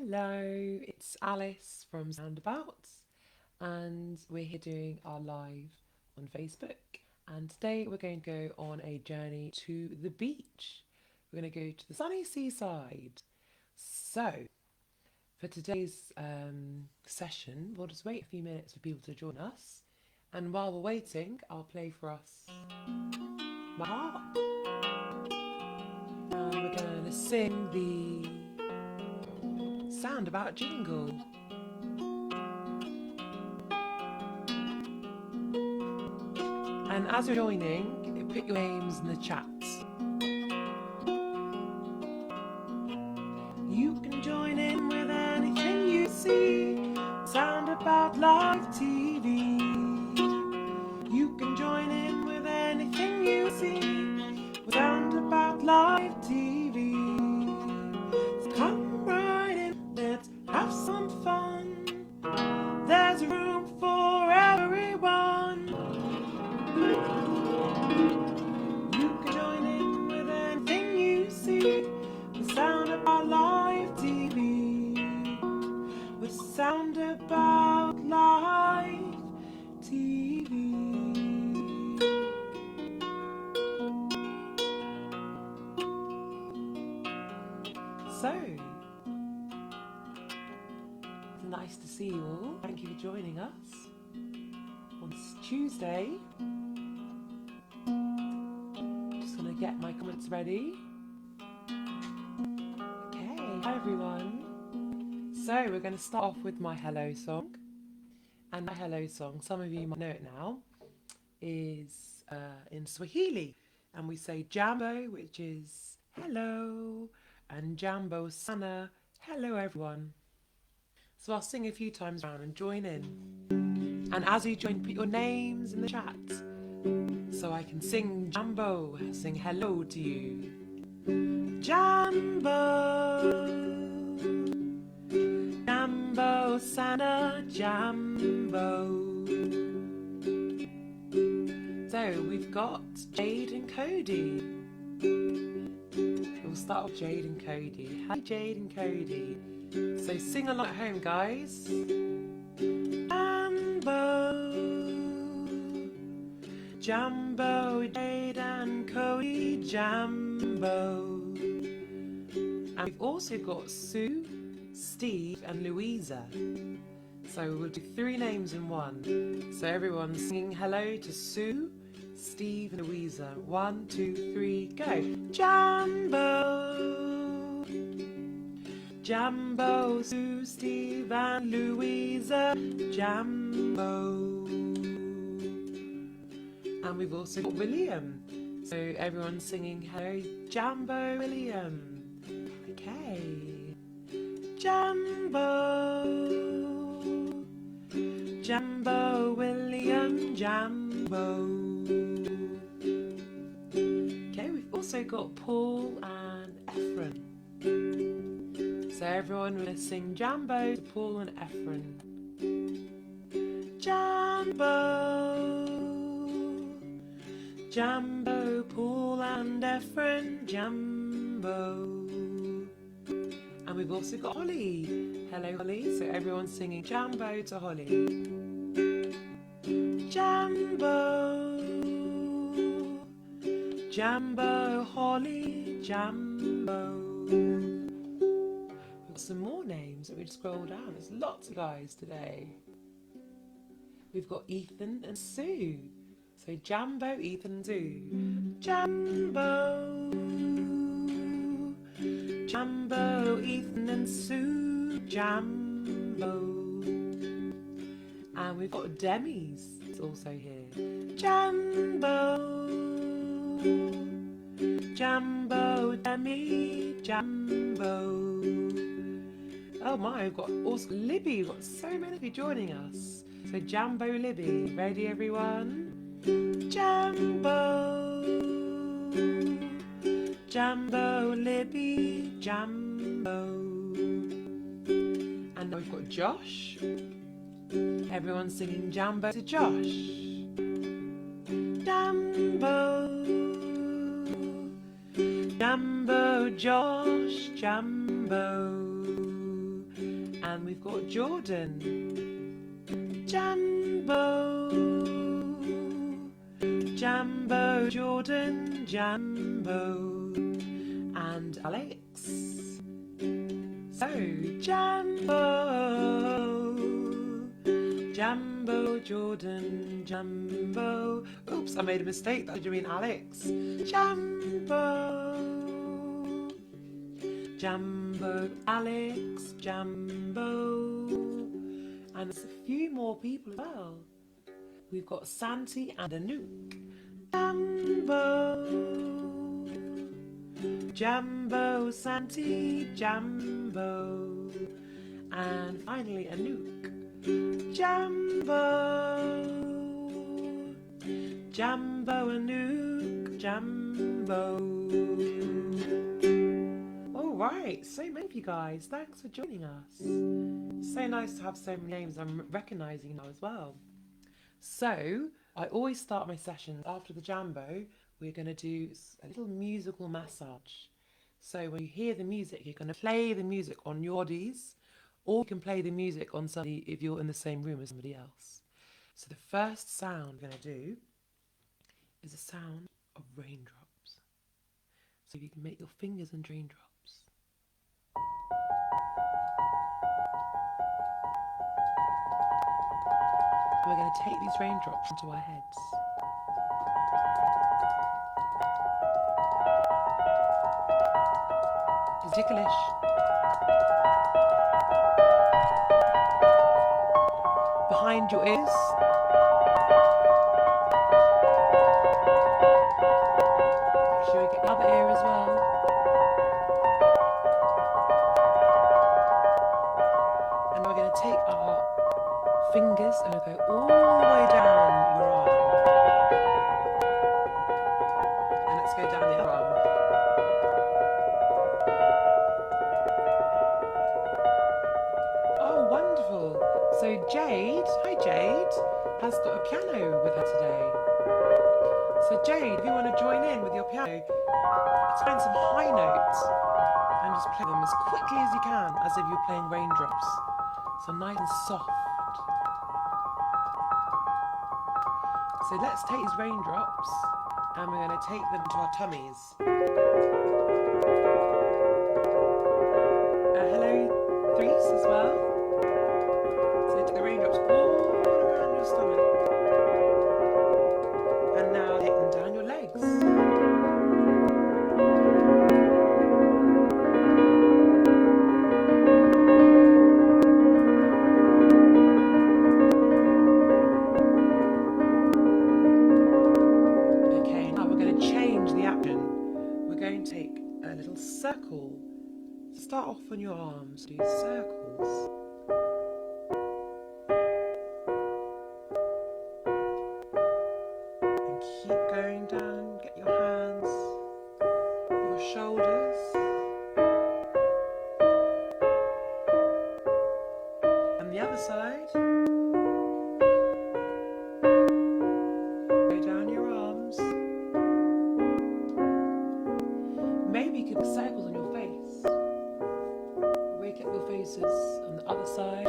Hello, it's Alice from Soundabout, and we're here doing our live on Facebook. And today we're going to go on a journey to the beach. We're going to go to the sunny seaside. So, for today's session, we'll just wait a few minutes for people to join us. And while we're waiting, I'll play for us my harp. And we're going to sing the Soundabout jingle. And as you're joining, put your names in the chat. You can join in with anything you see. Soundabout Live TV. You can join in with anything you see. Soundabout Live TV. So come right in, let's have some fun. There's room for everyone. You can join in with anything you see. With Soundabout Live TV. With Soundabout Live TV. So, it's nice to see you all. Thank you for joining us on Tuesday. Just gonna get my comments ready. Okay, hi everyone. So we're going to start off with my hello song. And my hello song, some of you might know it now, is in Swahili. And we say jambo, which is hello, and jambo sana, hello everyone. So I'll sing a few times around and join in. And as you join, put your names in the chat so I can sing jambo, sing hello to you. Jambo, jambo sana, jambo. So we've got Jade and Cody. We'll start with Jade and Cody. Hi Jade and Cody. So sing along at home, guys. Jambo, jambo, Jade and Cody, jambo. And we've also got Sue, Steve and Louisa. So we'll do three names in one. So everyone's singing hello to Sue, Steve and Louisa. 1, 2, 3, go. Jambo, jambo, Sue, Steve and Louisa, jambo. And we've also got William. So everyone's singing hello, Jambo William. Okay. Jambo, jambo William, jambo. Okay, we've also got Paul and Ephraim. So everyone will sing jambo to Paul and Ephraim. Jambo, jambo, Paul and Ephraim, jambo. And we've also got Holly. Hello Holly. So everyone's singing jambo to Holly. Jambo, jambo, Holly, jambo. We've got some more names that we just scroll down. There's lots of guys today. We've got Ethan and Sue. So Jambo, Ethan and Sue. Jambo, jambo, Ethan and Sue, jambo. And we've got Demi's also here. Jambo, jambo, Demi, jambo. Oh my, we've got also Libby. We've got so many of you joining us. So Jambo Libby. Ready everyone? Jambo, jambo Libby, jambo. And we've got Josh. Everyone's singing jambo to Josh. Jambo, jambo Josh, jambo. And we've got Jordan. Jambo. Jambo, Jordan, Jambo. And Alex. So, Jambo. Jambo, Jordan, Jambo. Oops, I made a mistake. That should mean Alex. Jambo. Jambo, Alex, Jambo. And there's a few more people as well. We've got Santi and Anouk. Jambo. Jambo, Santi, Jambo. And finally Anouk. Jambo. Jambo, Anouk, Jambo. Alright, so many of you guys, thanks for joining us. So nice to have so many names I'm recognising now as well. So, I always start my sessions after the Jambo. We're going to do a little musical massage. So when you hear the music, you're going to play the music on your bodies, or you can play the music on somebody if you're in the same room as somebody else. So the first sound we're going to do is a sound of raindrops. So you can make your fingers and raindrops. We're going to take these raindrops into our heads. It's ticklish. Behind your ears. Make sure you get the other ear as well. And we're going to take our fingers and we'll go all the way down your arm. And let's go down the other arm. Oh, wonderful. So Jade, hi Jade, has got a piano with her today. So Jade, if you want to join in with your piano, let's find some high notes and just play them as quickly as you can, as if you're playing raindrops. So nice and soft. So let's take these raindrops and we're going to take them to our tummies. Hello, Threes as well. So take the raindrops all around your stomach. And now take them down your legs. Circle. Start off on your arms, do circles. And keep going down, get your hands, your shoulders. And the other side. Go down your arms. Maybe you could put circles on your face. Wake up your faces on the other side.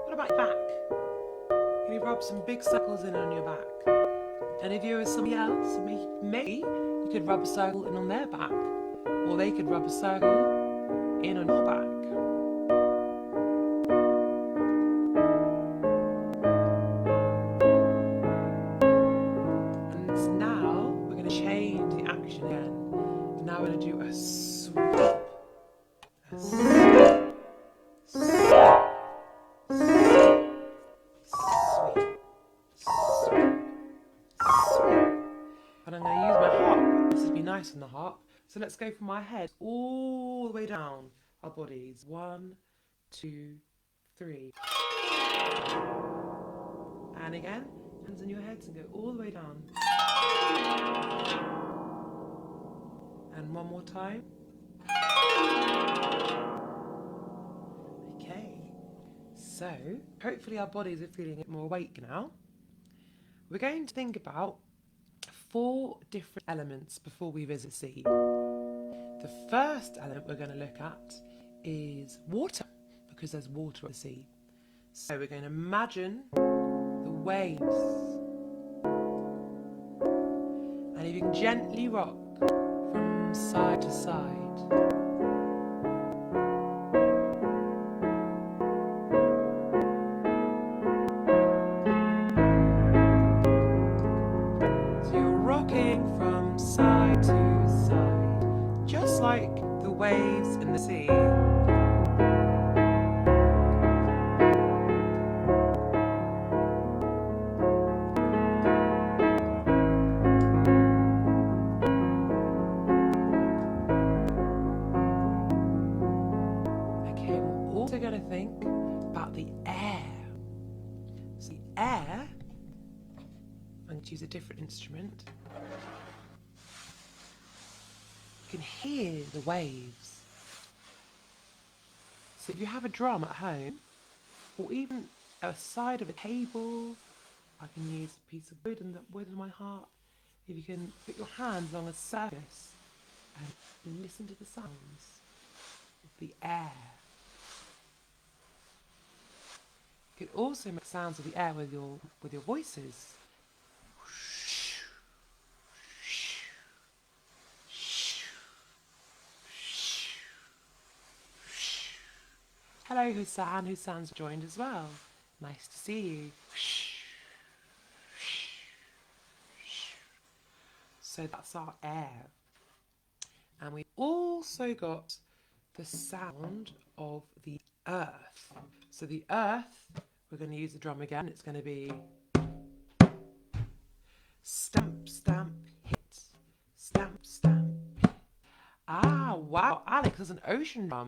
What about your back? Can you rub some big circles in on your back? And if you're with somebody else, maybe you could rub a circle in on their back. Or they could rub a circle in on your back. Now we're going to do a sweep. A sweep. Sweep. Sweep. Sweep. Sweep. And I'm going to use my harp. This would be nice on the harp. So let's go from my head all the way down our bodies. 1, 2, 3. And again, hands on your heads and go all the way down. And one more time. Okay, so hopefully our bodies are feeling more awake now. We're going to think about 4 different elements before we visit sea. The first element we're going to look at is water, because there's water at the sea. So we're going to imagine the waves. And if you can gently rock from side to side. So you're rocking from side to side, just like the waves in the sea. Also going to think about the air. So the air, I'm going to use a different instrument. You can hear the waves. So if you have a drum at home, or even a side of a table, I can use a piece of wood and the wood in my heart. If you can put your hands on a surface and listen to the sounds of the air. You can also make sounds of the air with your voices. Hello, Hussan. Hussan's joined as well. Nice to see you. So that's our air. And we've also got the sound of the earth. So the earth, we're going to use the drum again. It's going to be stamp, stamp, hit. Stamp, stamp, hit. Ah, wow. Alex, there's an ocean drum.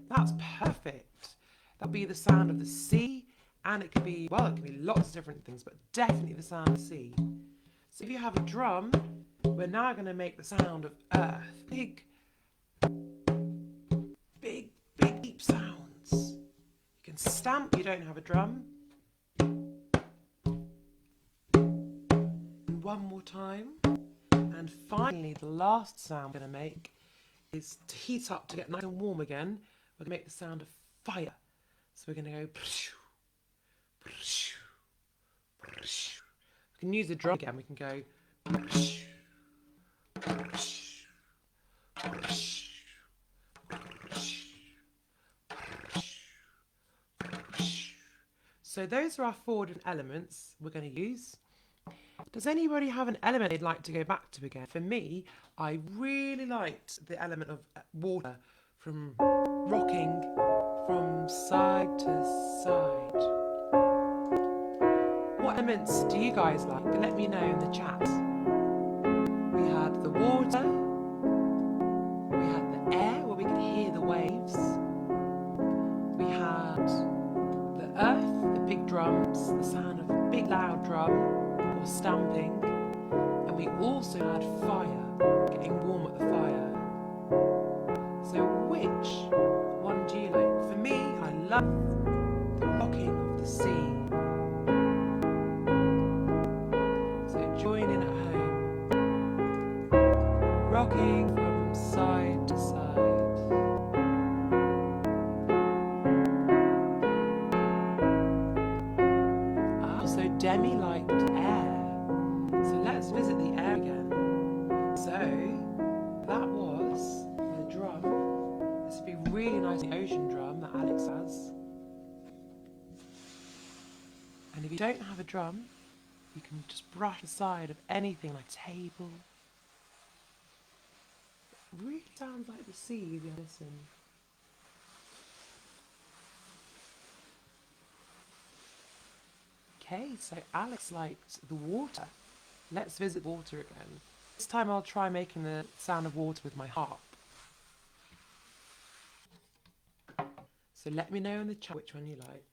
That's perfect. That'll be the sound of the sea. And it could be, well, it could be lots of different things, but definitely the sound of the sea. So if you have a drum, we're now going to make the sound of earth. Big, big, big, deep sounds. You can stamp, you don't have a drum. And one more time. And finally, the last sound we're going to make is to heat up, to get nice and warm again. We're going to make the sound of fire. So we're going to go. We can use the drum again. We can go. So those are our 4 different elements we're going to use. Does anybody have an element they'd like to go back to again? For me, I really liked the element of water, from rocking from side to side. What elements do you guys like? Let me know in the chat. We had the water, we had the air where we could hear the waves, we had the earth, the big drums, the sound of a big loud drum or stamping, and we also had fire, getting warm at the fire. So which one do you like? For me, I love the rocking of the sea. So join in at home, rocking from side to side. So Demi liked air. So let's visit the air again. So that was the drum. This would be really nice, the ocean drum that Alex has. And if you don't have a drum, you can just brush the side of anything like a table. It really sounds like the sea if you listen. Okay, so Alex liked the water. Let's visit water again. This time I'll try making the sound of water with my harp. So let me know in the chat which one you liked.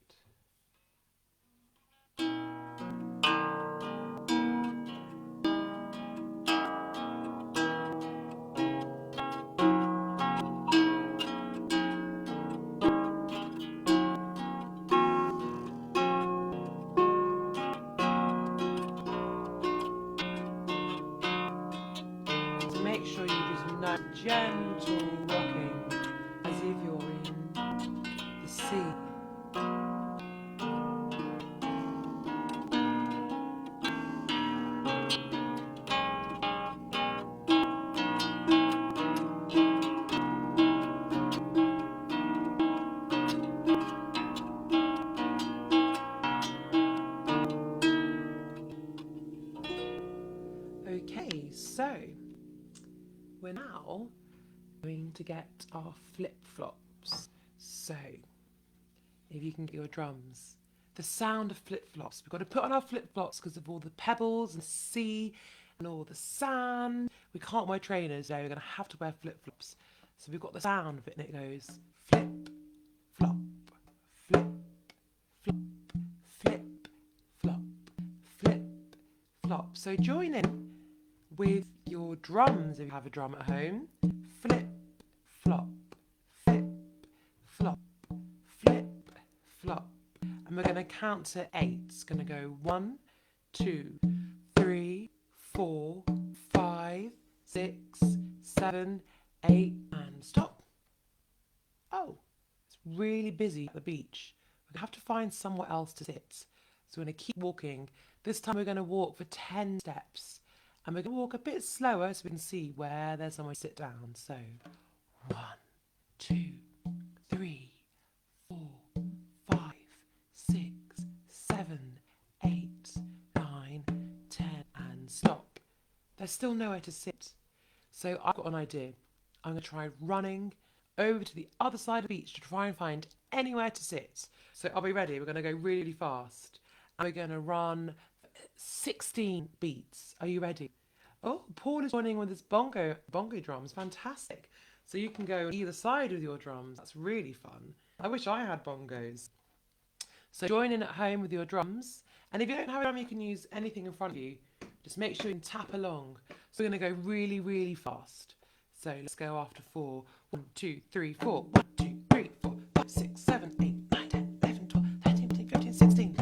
Make sure you just know gentle rocking as if you're in the sea. Okay, so we're now going to get our flip-flops. So, if you can get your drums. The sound of flip-flops. We've got to put on our flip-flops because of all the pebbles and sea and all the sand. We can't wear trainers, so we're going to have to wear flip-flops. So we've got the sound of it, and it goes flip, flop, flip, flop, flip, flop, flip, flop. So join in with your drums if you have a drum at home. Flip, flop, flip, flop, flip, flop. And we're going to count to 8. It's going to go 1, 2, 3, 4, 5, 6, 7, 8, and stop. Oh, it's really busy at the beach. We're going to have to find somewhere else to sit. So we're going to keep walking. This time we're going to walk for 10 steps. And we're going to walk a bit slower so we can see where there's somewhere to sit down. So 1, 2, 3, 4, 5, 6, 7, 8, 9, 10, and stop. There's still nowhere to sit. So I've got an idea. I'm going to try running over to the other side of the beach to try and find anywhere to sit. So I'll be ready. We're going to go really fast. And we're going to run 16 beats. Are you ready? Oh, Paul is joining with his bongo drums. Fantastic. So you can go on either side with your drums. That's really fun. I wish I had bongos. So join in at home with your drums. And if you don't have a drum, you can use anything in front of you. Just make sure you can tap along. So we're going to go really fast. So let's go after 4. 1, 2, 3, 4. 1, 2, 3, 4, 5, 6, 7, 8, 9, 10, 11, 12, 13, 14, 15, 16.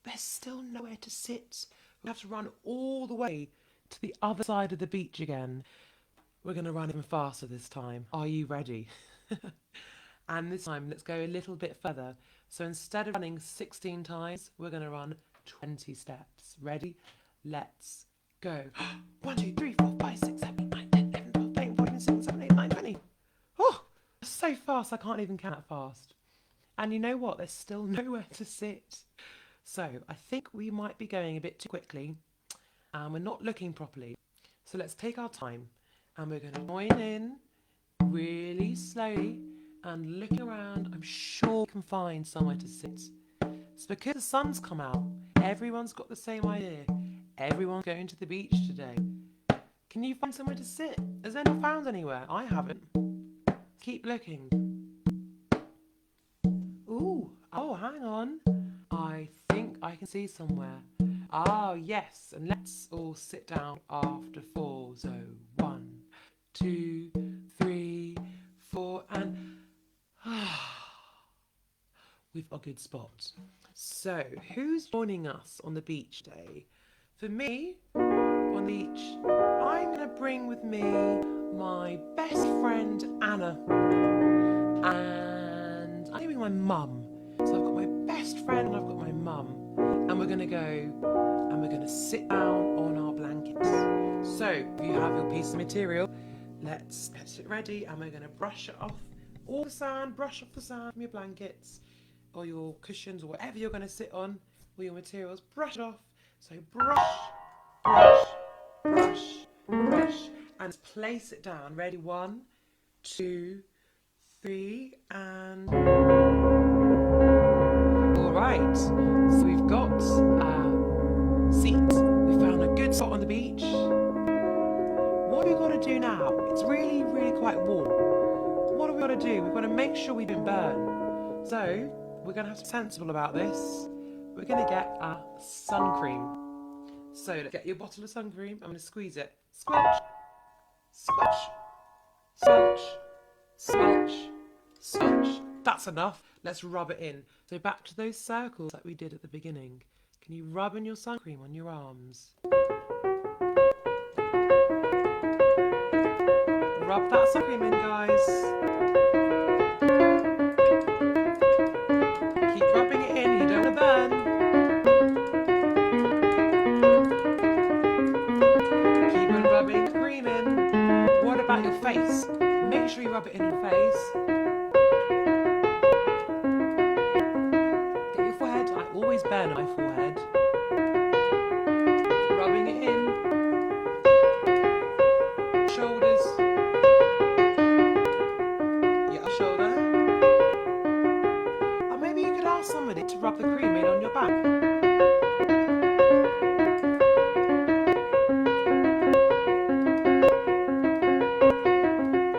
There's still nowhere to sit. We have to run all the way to the other side of the beach again. We're going to run even faster this time. Are you ready? And this time, let's go a little bit further. So instead of running 16 times, we're going to run 20 steps. Ready? Let's go. 1, 2, 3, 4, 5, 6, 7, 8, 9, 10, 11, 12, 13, 14, 16, 17, 18, 19, 20. Oh, so fast, I can't even count that fast. And you know what? There's still nowhere to sit. So I think we might be going a bit too quickly and we're not looking properly. So let's take our time and we're going to join in really slowly and looking around. I'm sure we can find somewhere to sit. It's because the sun's come out. Everyone's got the same idea. Everyone's going to the beach today. Can you find somewhere to sit? Has anyone found anywhere? I haven't. Keep looking. Ooh, oh, hang on. I think I can see somewhere. Ah, yes, and let's all sit down after 4. So 1, 2, 3, 4, and we've got a good spot. So, who's joining us on the beach day? For me, on the beach, I'm going to bring with me my best friend Anna, and I'm bringing my mum. So I've got my best friend and I've got my mum, and we're going to go and we're going to sit down on our blankets. So if you have your piece of material, let's get it ready, and we're going to brush it off all the sand, brush off the sand from your blankets or your cushions or whatever you're going to sit on with your materials. Brush it off. So brush, brush, brush, brush, and place it down. Ready? 1, 2, 3, and all right. So we've got our seats. We found a good spot on the beach. What have we got to do now? It's really quite warm. What have we got to do? We've got to make sure we don't burn. So we're going to have to be sensible about this. We're going to get our sun cream. So let's get your bottle of sun cream. I'm going to squeeze it. Squelch, squelch, squelch, squelch, squelch. That's enough. Let's rub it in. So back to those circles that we did at the beginning. Can you rub in your sun cream on your arms? Rub that sun cream in, guys. Keep rubbing it in, you don't want to burn. Keep on rubbing the cream in. What about your face? Make sure you rub it in your face. Get your forehead. I always burn my forehead. Rubbing it in. Shoulders. Your shoulder. Or maybe you could ask somebody to rub the cream in on your back.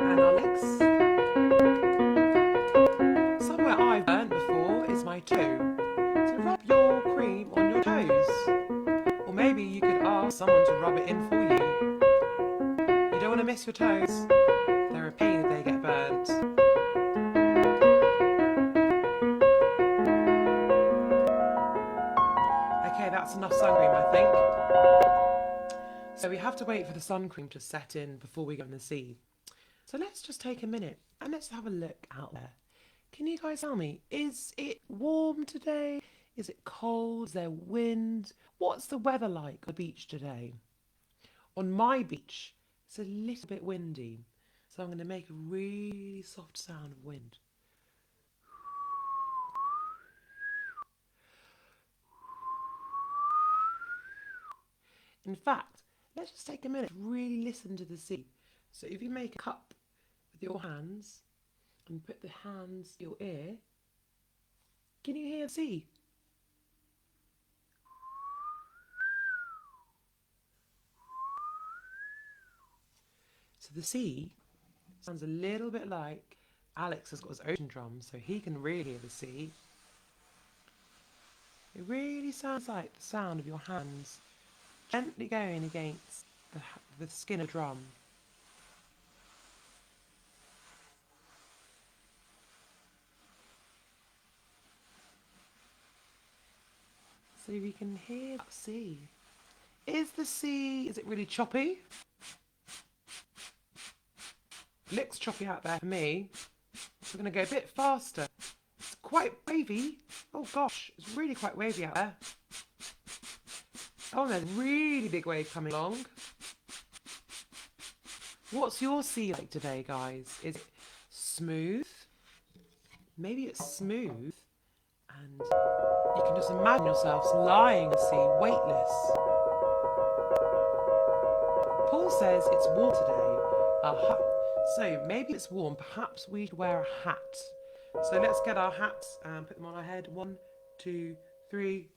And our legs. Somewhere I've burnt before is my toe. So rub your cream on your toes. Or maybe you could ask someone to rub it in for you. You don't want to miss your toes. They're a pain if they get burnt. Okay, that's enough sun cream, I think. So we have to wait for the sun cream to set in before we go in the sea. So let's just take a minute and let's have a look out there. Can you guys tell me, is it warm today? Is it cold? Is there wind? What's the weather like on the beach today? On my beach, it's a little bit windy. So I'm going to make a really soft sound of wind. In fact, let's just take a minute to really listen to the sea. So if you make a cup with your hands and put the hands to your ear, can you hear the sea? So the sea sounds a little bit like Alex has got his ocean drum, so he can really hear the sea. It really sounds like the sound of your hands gently going against the skin of the drum. So we can hear the sea. Is it really choppy? Looks choppy out there for me. We're going to go a bit faster. It's quite wavy. Oh gosh, it's really quite wavy out there. Oh, there's a really big wave coming along. What's your sea like today, guys? Is it smooth? Maybe it's smooth and you can just imagine yourselves lying in the sea, weightless. Paul says it's warm today. So maybe it's warm. Perhaps we should wear a hat. So let's get our hats and put them on our head. 1, 2, 3.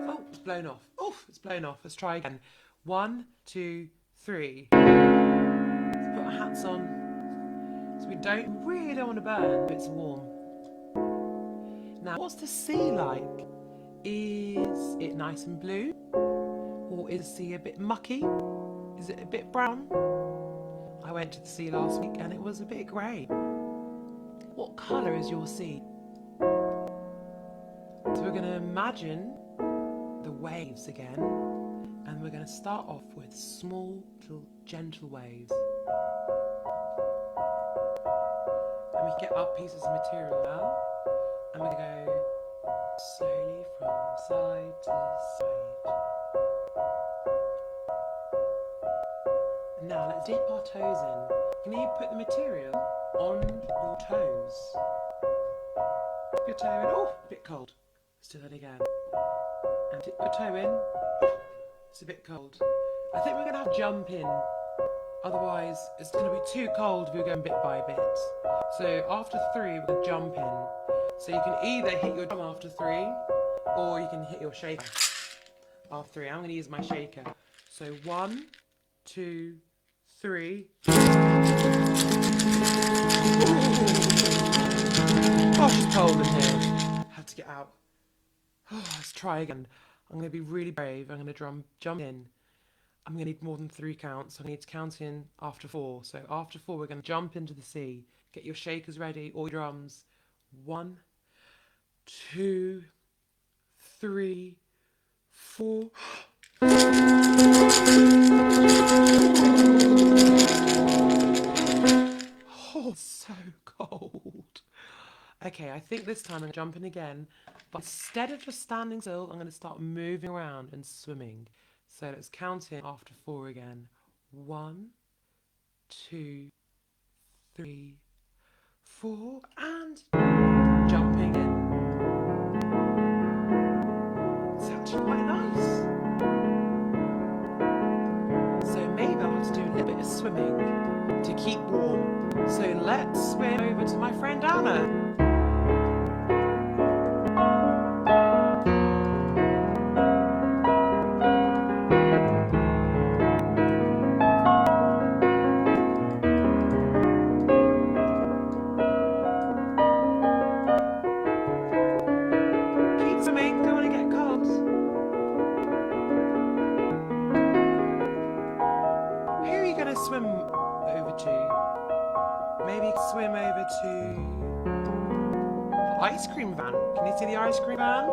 Oh, it's blown off. Oh, it's blown off. Let's try again. 1, 2, 3. Let's put our hats on. So we really don't want to burn, but it's warm. Now, what's the sea like? Is it nice and blue? Or is the sea a bit mucky? Is it a bit brown? I went to the sea last week and it was a bit grey. What colour is your sea? So we're going to imagine the waves again, and we're going to start off with small, little, gentle waves. And we get our pieces of material now, and we're going to go slowly from side to side. Now let's dip our toes in. Can you put the material on your toes? Dip your toe in. Oh, a bit cold. Let's do that again. And dip your toe in. Oh, it's a bit cold. I think we're going to have to jump in. Otherwise, it's going to be too cold if we're going bit by bit. So after 3, we're going to jump in. So you can either hit your drum after 3, or you can hit your shaker after 3. I'm going to use my shaker. So 1, 2, 3. Gosh, it's cold in here. Have to get out. Oh, let's try again. I'm going to be really brave. I'm going to jump in. I'm going to need more than 3 counts. I need to count in after 4. So after 4, we're going to jump into the sea. Get your shakers ready, or your drums. 1, 2, 3, 4. Okay, I think this time I'm jumping again, but instead of just standing still, I'm going to start moving around and swimming. So let's count in after 4 again. 1, 2, 3, 4, and jumping in. It's actually quite nice. So maybe I'll have to do a little bit of swimming to keep warm. So let's swim over to my friend Anna. Keep swimming, don't want to get cold. Who are you going to swim over to? Maybe swim over to the ice cream van. Can you see the ice cream van?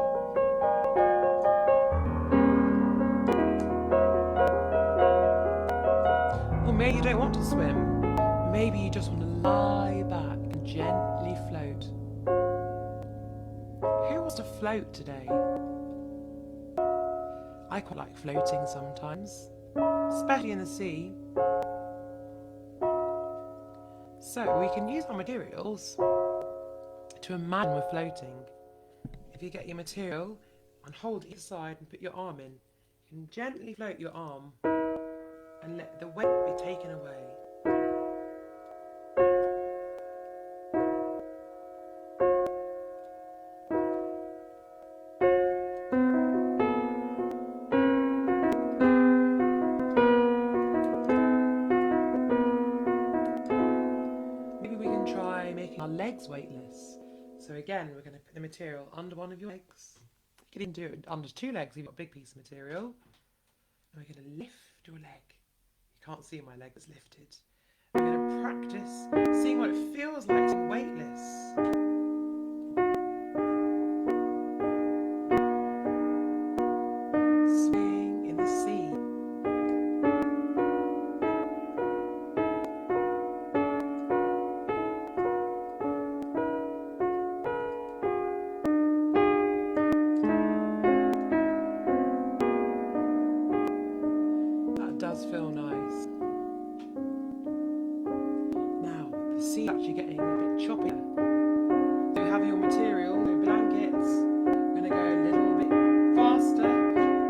Or maybe you don't want to swim. Maybe you just want to lie back and gently float. Who wants to float today? I quite like floating sometimes, especially in the sea. So we can use our materials to imagine we're floating. If you get your material and hold it aside and put your arm in, you can gently float your arm and let the weight be taken away. Maybe we can try making our legs weightless. So again, we're going to put the material under one of your legs. You can even do it under 2 legs if you've got a big piece of material. And we're going to lift your leg. You can't see my leg that's lifted. We're going to practice seeing what it feels like to be weightless. Swing in the sea. That does feel nice. Now, the sea is actually getting a bit choppier. So you have your material, your blankets. We're going to go a little bit faster.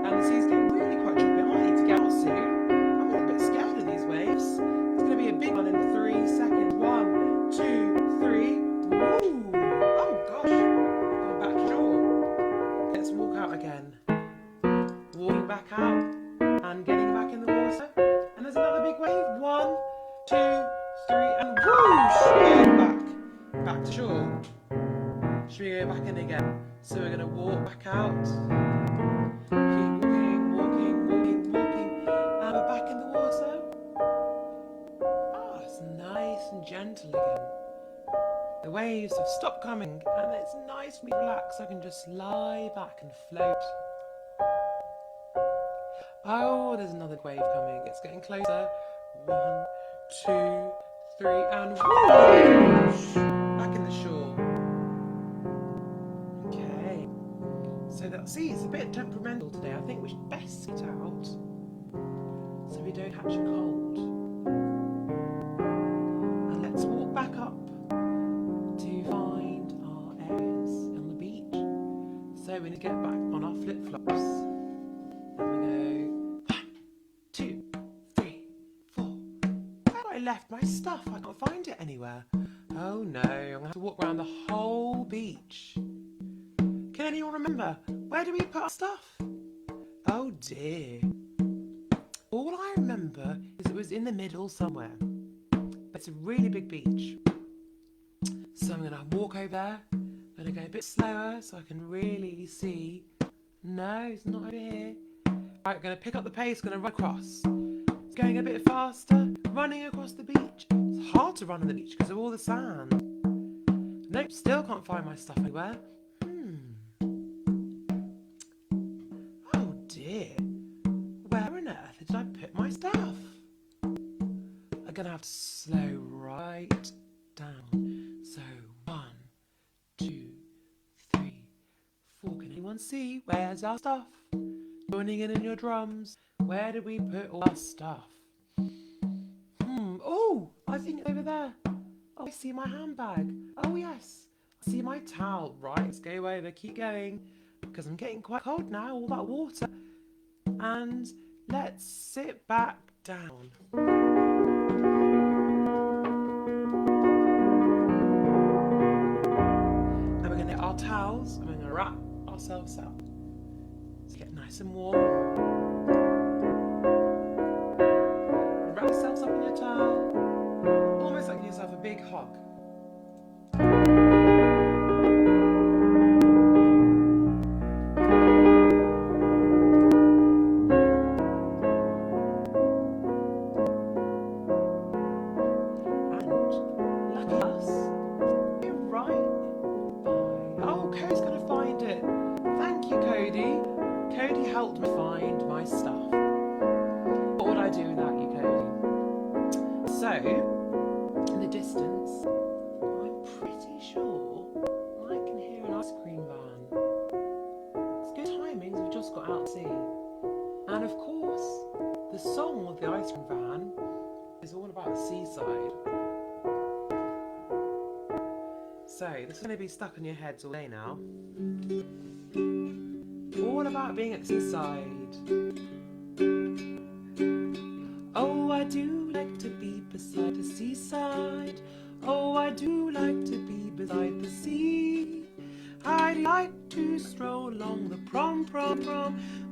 And the sea's getting really quite choppy. I might need to get out soon. I'm a little bit scared of these waves. It's going to be a big one in 3 seconds. 1, 2, 3. Woo! Oh gosh. Going back shore. Let's walk out again. Walking back out and getting back in the water. And there's another big wave. 1, 2, 3, and whoosh! Back to shore. Should we go back in again? So we're going to walk back out. Keep walking, and we're back in the water. Oh, it's nice and gentle again. The waves have stopped coming, and it's nice for me to relax. I can just lie back and float. Oh, there's another wave coming. It's getting closer. 1, 2, 3, and whoosh! Back in the shore. Okay. So that sea is a bit temperamental today. I think we should best sit out so we don't catch a cold. And let's walk back up to find our areas on the beach. So we need to get back on our flip-flops. I left my stuff. I can't find it anywhere. Oh no, I'm going to have to walk around the whole beach. Can anyone remember? Where do we put our stuff? Oh dear. All I remember is it was in the middle somewhere. But it's a really big beach. So I'm going to walk over there. I'm going to go a bit slower so I can really see. No, it's not over here. Right, I'm going to pick up the pace, going to run across. Going a bit faster, running across the beach. It's hard to run on the beach because of all the sand. Nope, still can't find my stuff anywhere. Oh dear. Where on earth did I put my stuff? I'm going to have to slow right down. So 1, 2, and see, where's our stuff? Joining in your drums, where did we put all our stuff? Oh, I think it's over there. Oh, I see my handbag. Oh yes, I see my towel. Right, let's go over, keep going, because I'm getting quite cold now, all that water. And let's sit back down. And we're going to get our towels and we're going to wrap ourselves up. Let's get nice and warm. Wrap yourselves up in your towel, almost like giving yourself a big hug. Cody helped me find my stuff. What would I do without you, Cody? So, in the distance, I'm pretty sure I can hear an ice cream van. It's good timing, we've just got out to sea. And of course, the song of the ice cream van is all about the seaside. So, this is going to be stuck in your heads all day now. All about being at the seaside. Oh, I do like to be beside the seaside. Oh, I do like to be beside the sea. I'd like to stroll along the prom,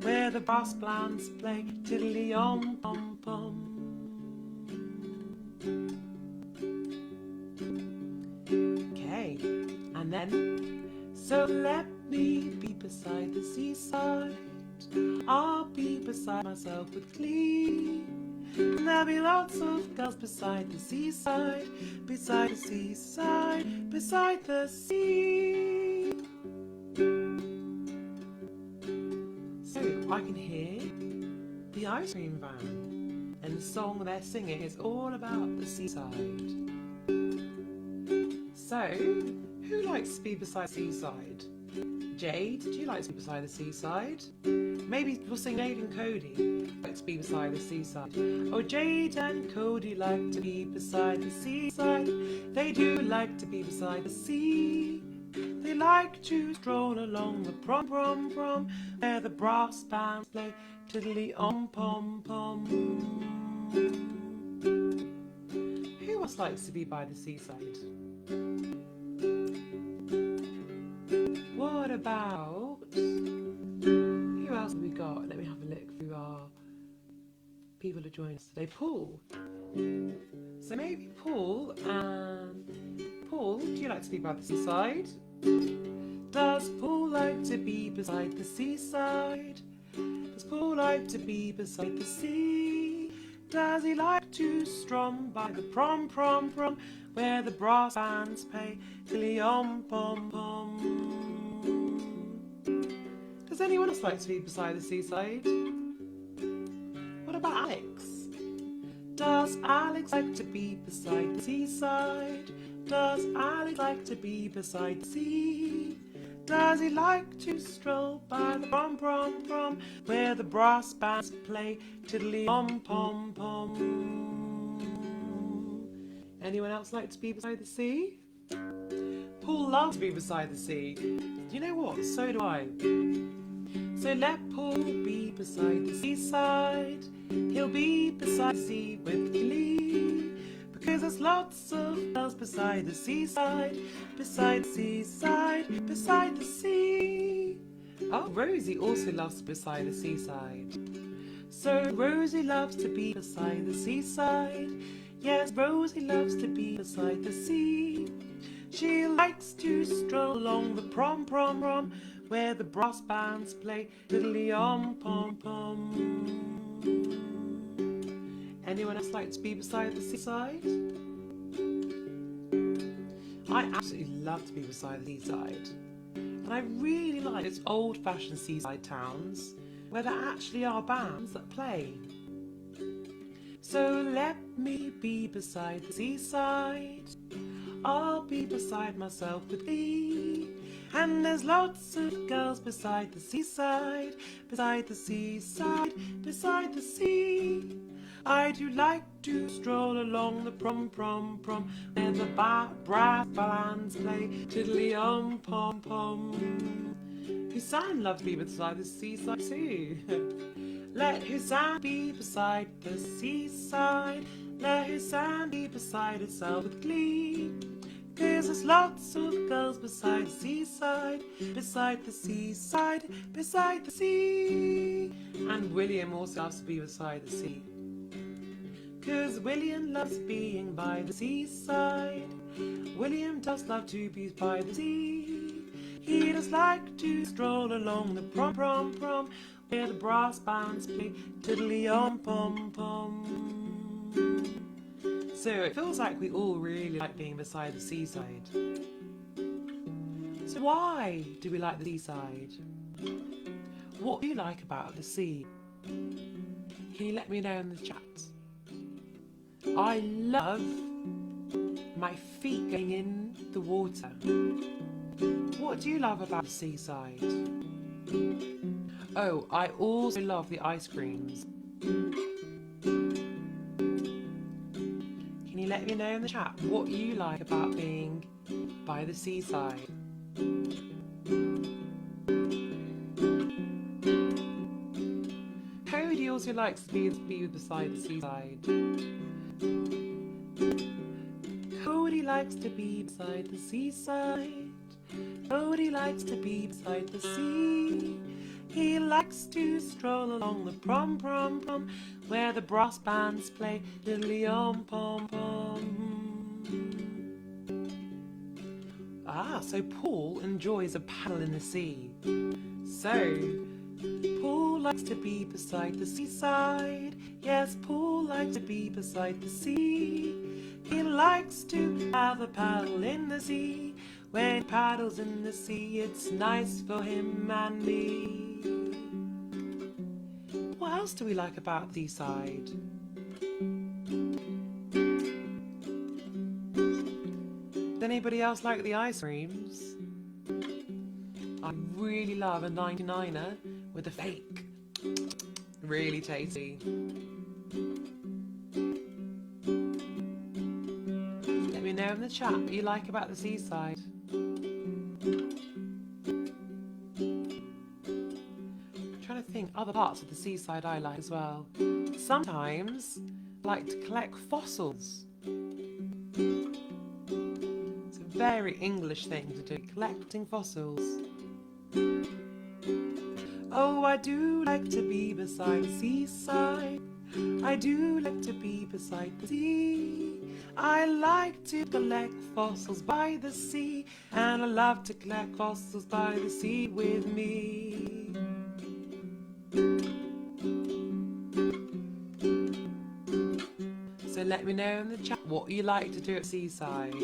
where the brass bands play tiddly-om-pom-pom. Okay, and then, so let me be beside the seaside. I'll be beside myself with glee. And there'll be lots of girls beside the seaside, beside the seaside, beside the sea. So I can hear the ice cream van, and the song they're singing is all about the seaside. So, who likes to be beside the seaside? Jade, do you like to be beside the seaside? Maybe we'll sing Jade and Cody like to be beside the seaside. Oh, Jade and Cody like to be beside the seaside. They do like to be beside the sea. They like to stroll along the prom, where the brass bands play tiddly-om-pom-pom. Who else likes to be by the seaside? What about, who else have we got? Let me have a look through our people who joined us today. Paul. So maybe Paul, do you like to be by the seaside? Does Paul like to be beside the seaside? Does Paul like to be beside the sea? Does he like to strum by the prom, where the brass bands play tiddly-om-pom-pom? Does anyone else like to be beside the seaside? What about Alex? Does Alex like to be beside the seaside? Does Alex like to be beside the sea? Does he like to stroll by the prom, where the brass bands play tiddly-om-pom-pom? Anyone else like to be beside the sea? Paul loves to be beside the sea. You know what? So do I. So let Paul be beside the seaside. He'll be beside the sea with glee. Because there's lots of girls beside the seaside, beside the seaside, beside the sea. Oh, Rosie also loves to be beside the seaside. So Rosie loves to be beside the seaside. Yes, Rosie loves to be beside the sea. She likes to stroll along the prom, where the brass bands play tiddly-om-pom-pom. Anyone else like to be beside the seaside? I absolutely love to be beside the seaside. And I really like those old-fashioned seaside towns where there actually are bands that play. So let me be beside the seaside. I'll be beside myself with thee. And there's lots of girls beside the seaside, beside the seaside, beside the sea. I do like to stroll along the prom, where the brass bands play tiddly-pom-pom. Hussein loves to be beside the seaside too. Let Hussein be beside the seaside. Let Hussein be beside herself with glee. 'Cause there's lots of girls beside the seaside, beside the seaside, beside the sea. And William also loves to be beside the sea. 'Cause William loves being by the seaside. William does love to be by the sea. He does like to stroll along the prom, where the brass bands play tiddly-pom-pom. So it feels like we all really like being beside the seaside. So why do we like the seaside? What do you like about the sea? Can you let me know in the chat? I love my feet going in the water. What do you love about the seaside? Oh, I also love the ice creams. Can you let me know in the chat what you like about being by the seaside? Cody also likes to be beside the seaside. Cody likes to be beside the seaside. Cody likes to be beside the sea. He likes to stroll along the prom, where the brass bands play tiddly-pom-pom. So Paul enjoys a paddle in the sea. So Paul likes to be beside the seaside. Yes, Paul likes to be beside the sea. He likes to have a paddle in the sea. When he paddles in the sea, it's nice for him and me. What else do we like about the seaside? Does anybody else like the ice creams? I really love a 99er with a fake. Really tasty. Let me know in the chat what you like about the seaside. I'm trying to think other parts of the seaside I like as well. Sometimes I like to collect fossils. It's a very English thing to do, collecting fossils. Oh, I do like to be beside the seaside. I do like to be beside the sea. I like to collect fossils by the sea, and I love to collect fossils by the sea with me. So let me know in the chat what you like to do at seaside.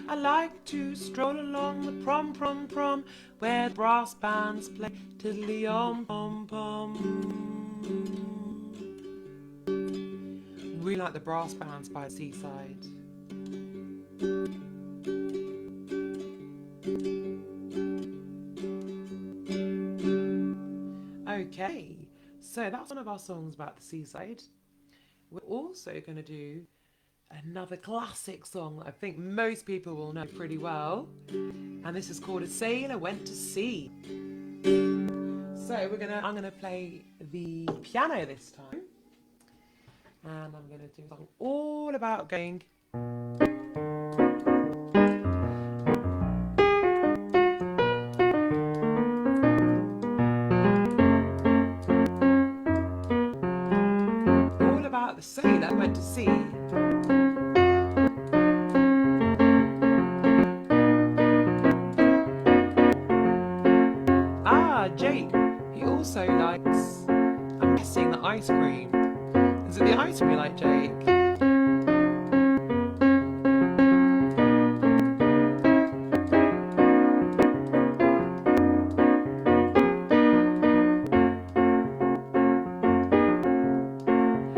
I like to stroll along the prom, where the brass bands play tiddly-pom-pom. Really like the brass bands by the seaside. Okay, so that's one of our songs about the seaside. We're also going to do another classic song that I think most people will know pretty well, and this is called A Sailor Went to Sea. So I'm gonna play the piano this time, and I'm gonna do a song all about going. All about the sailor went to sea. Jake, he also likes, I'm guessing, the ice cream. Is it the ice cream you like, Jake?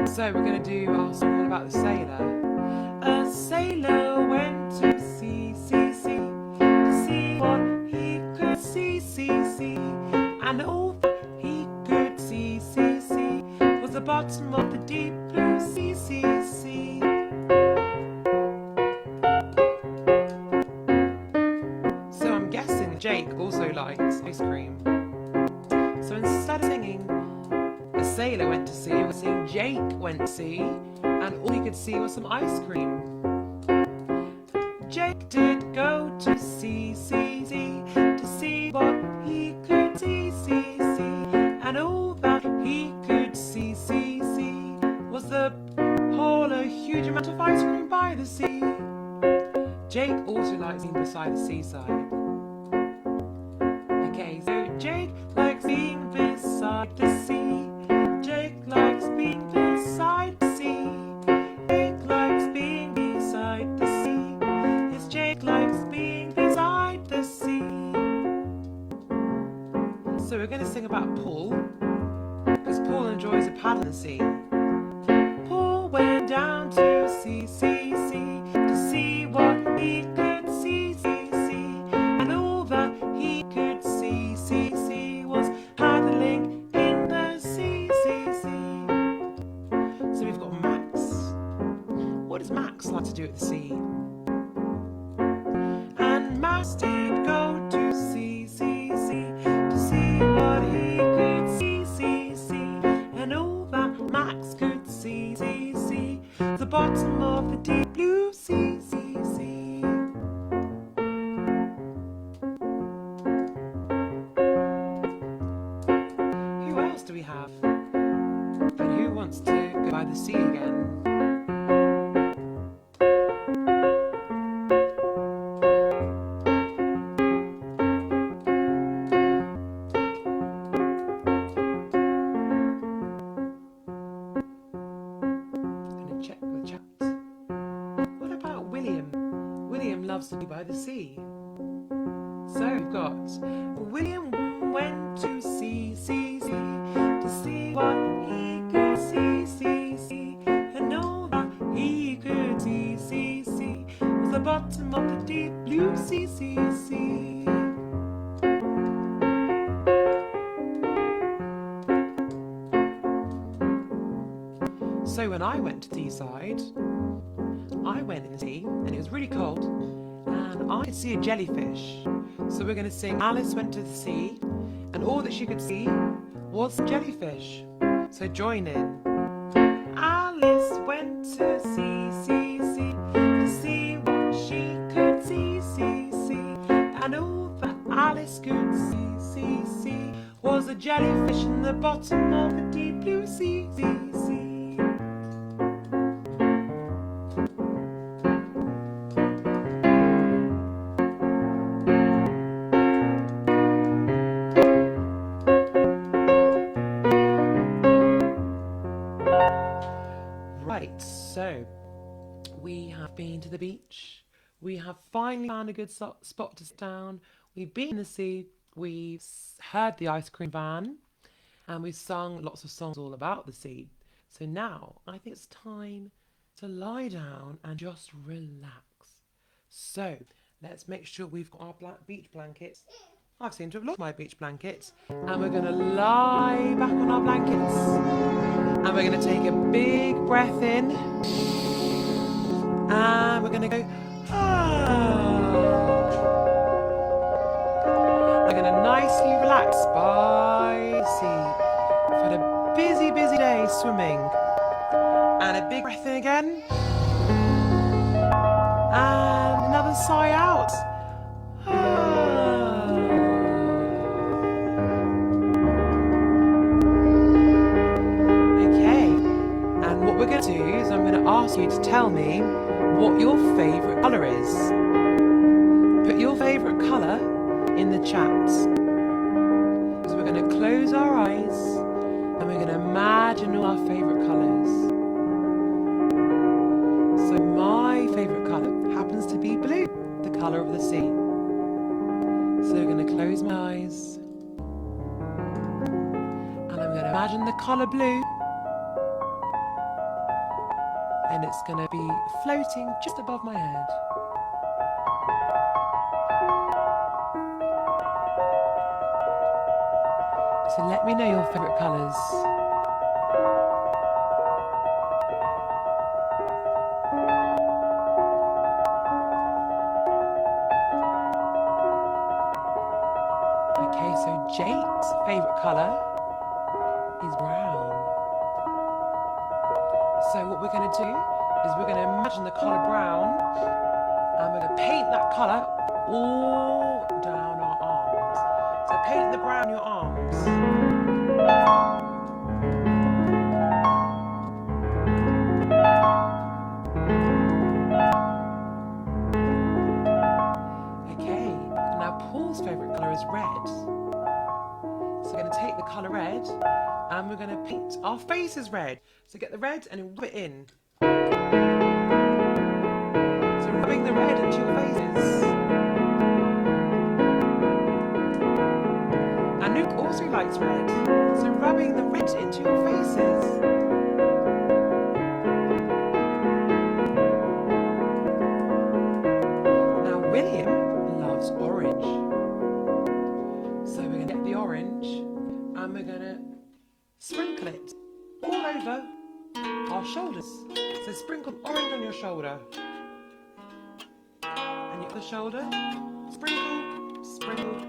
So we're going to do our song all about the sailor. A sailor went to sea, to see what he could see. And all that he could see was the bottom of the deep blue sea. So I'm guessing Jake also likes ice cream. So instead of singing a sailor went to sea, we're singing Jake went to sea, and all he could see was some ice cream. Jake did go to sea, to see what he could see. And all that he could see was the whole a huge amount of ice cream by the sea. Jake also likes being beside the seaside. Okay, so Jake likes being beside the sea. Jake likes being beside the sea. Jake likes being beside the sea. Yes, Jake likes being beside the sea. So we're going to sing about Paul, because Paul enjoys a paddle in the sea. Paul went down to sea, to see what he could see. And all that he could see was paddling in the sea. So we've got Max. What does Max like to do at the sea? And Max did go to sea, to see what he could see. And all that Max could see the bottom of the deep blue sea. Who else do we have? And who wants to go by the sea again? Check the chat. What about William? William loves to be by the sea. So we've got William went to sea, to see what he could see. And all that he could see was the bottom of the deep blue sea. So when I went to Teesside, I went in the sea and it was really cold and I could see a jellyfish. So we're going to sing Alice went to the sea and all that she could see was the jellyfish. So join in. Alice went to sea, to see what she could see. And all that Alice could see was a jellyfish in the bottom of the deep blue sea. Right, so we have been to the beach. We have finally found a good spot to sit down. We've been in the sea. We've heard the ice cream van. And we've sung lots of songs all about the sea. So now I think it's time to lie down and just relax. So let's make sure we've got our beach blankets. I seem to have lost my beach blankets. And we're going to lie back on our blankets. And we're going to take a big breath in. And we're going to go, We're going to nicely relax by the sea. We've had a busy, busy day swimming. And a big breath in again. And another sigh out. What we're going to do is I'm going to ask you to tell me what your favourite colour is. Put your favourite colour in the chat. So we're going to close our eyes and we're going to imagine all our favourite colours. So my favourite colour happens to be blue, the colour of the sea. So I'm going to close my eyes and I'm going to imagine the colour blue. and it's going to be floating just above my head. So let me know your favourite colours. Okay, so Jake's favourite colour is brown. So what we're going to do is we're going to imagine the colour brown, and we're going to paint that colour all down our arms. So paint the brown on your arms. Okay, now Paul's favourite colour is red. So we're going to take the colour red and we're going to paint our faces red. So get the red and rub it in. So rubbing the red into your faces. And Luke also likes red. So rubbing the red into your faces. Now William loves orange. So we're going to get the orange and we're going to sprinkle it all over our shoulders. So sprinkle orange on your shoulder. And your other shoulder. Sprinkle, sprinkle.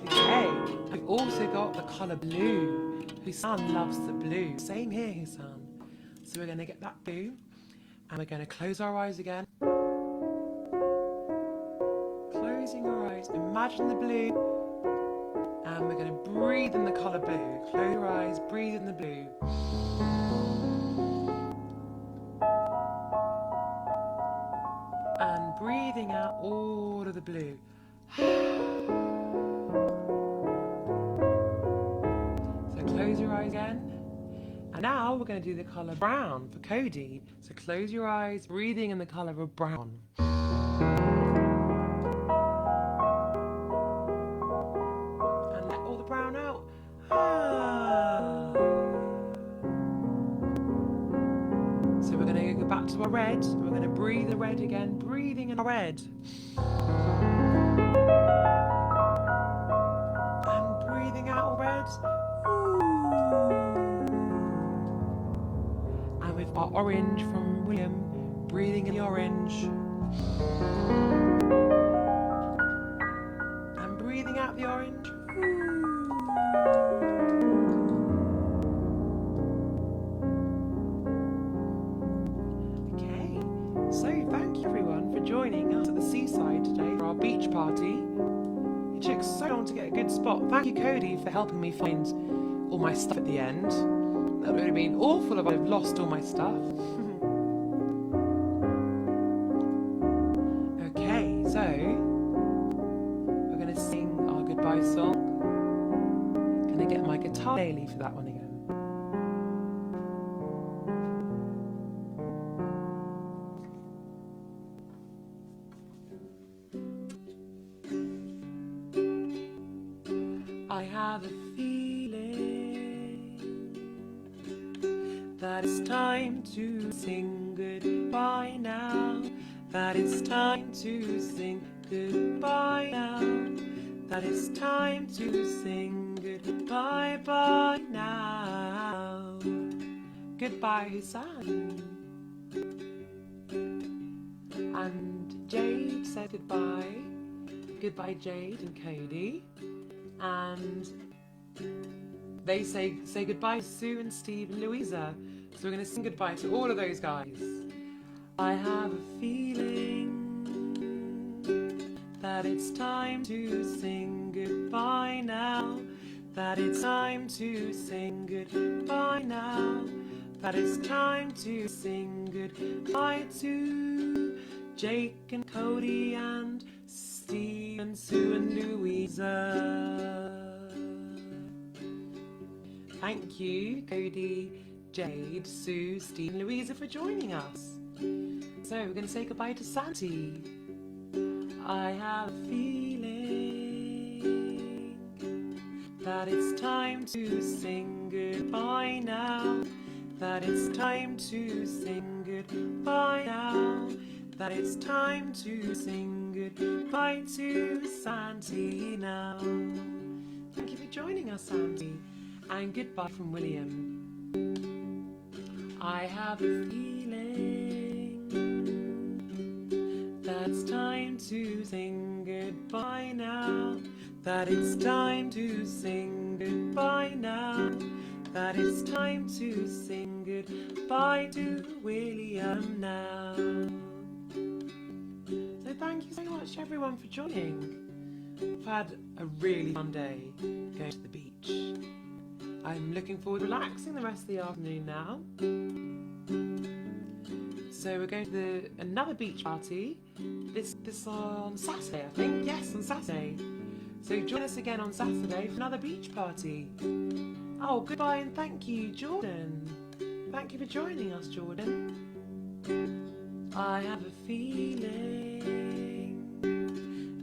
Okay, we've also got the colour blue. Husan loves the blue. Same here, Husan. So we're going to get that blue and we're going to close our eyes again. Closing our eyes, imagine the blue, and we're going to breathe in the colour blue. Close your eyes, breathe in the blue. And breathing out all of the blue. So close your eyes again. And now we're going to do the colour brown for Cody. So close your eyes, breathing in the colour of brown. And let all the brown out. So we're going to go back to our red. We're going to breathe the red again, breathing in our red. And breathing out red. With our orange from William, breathing in the orange and breathing out the orange. Okay, so thank you everyone for joining us at the seaside today for our beach party. It took so long to get a good spot. Thank you, Cody, for helping me find all my stuff at the end. That would have been awful if I'd have lost all my stuff. Okay, so we're going to sing our goodbye song. Can I get my guitar daily for that one again? I have a feeling that it's time to sing goodbye now. That it's time to sing goodbye now. That it's time to sing goodbye bye now. Goodbye, Husan. And Jade said goodbye. Goodbye, Jade and Cody. And they say goodbye to Sue and Steve and Louisa. So we're going to sing goodbye to all of those guys. I have a feeling that it's time to sing goodbye now. That it's time to sing goodbye now. That it's time to sing goodbye to Jake and Cody and Steve and Sue and Louisa. Thank you, Cody, Jade, Sue, Steve and Louisa for joining us. So we're going to say goodbye to Santi. I have a feeling that it's time to sing goodbye now. That it's time to sing goodbye now. That it's time to sing goodbye to Sandy now. Thank you for joining us, Sandy, and goodbye from William. I have a feeling that it's time to sing goodbye now. That it's time to sing goodbye now. That it's time to sing goodbye to William now. So thank you so much everyone for joining. I've had a really fun day going to the beach. I'm looking forward to relaxing the rest of the afternoon now. So we're going to another beach party this on Saturday, I think. Yes, on Saturday. So join us again on Saturday for another beach party. Oh, goodbye and thank you, Jordan. Thank you for joining us, Jordan. I have a feeling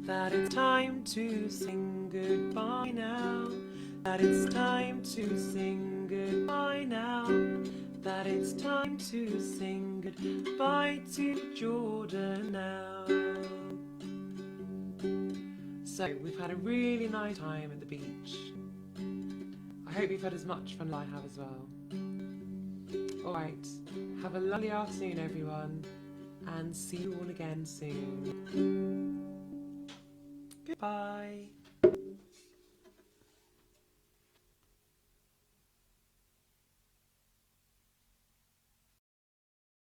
that it's time to sing goodbye now. That it's time to sing goodbye now. That it's time to sing goodbye to Jordan now. So we've had a really nice time at the beach. I hope you've had as much fun as I have as well. Alright, have a lovely afternoon everyone, and see you all again soon. Goodbye.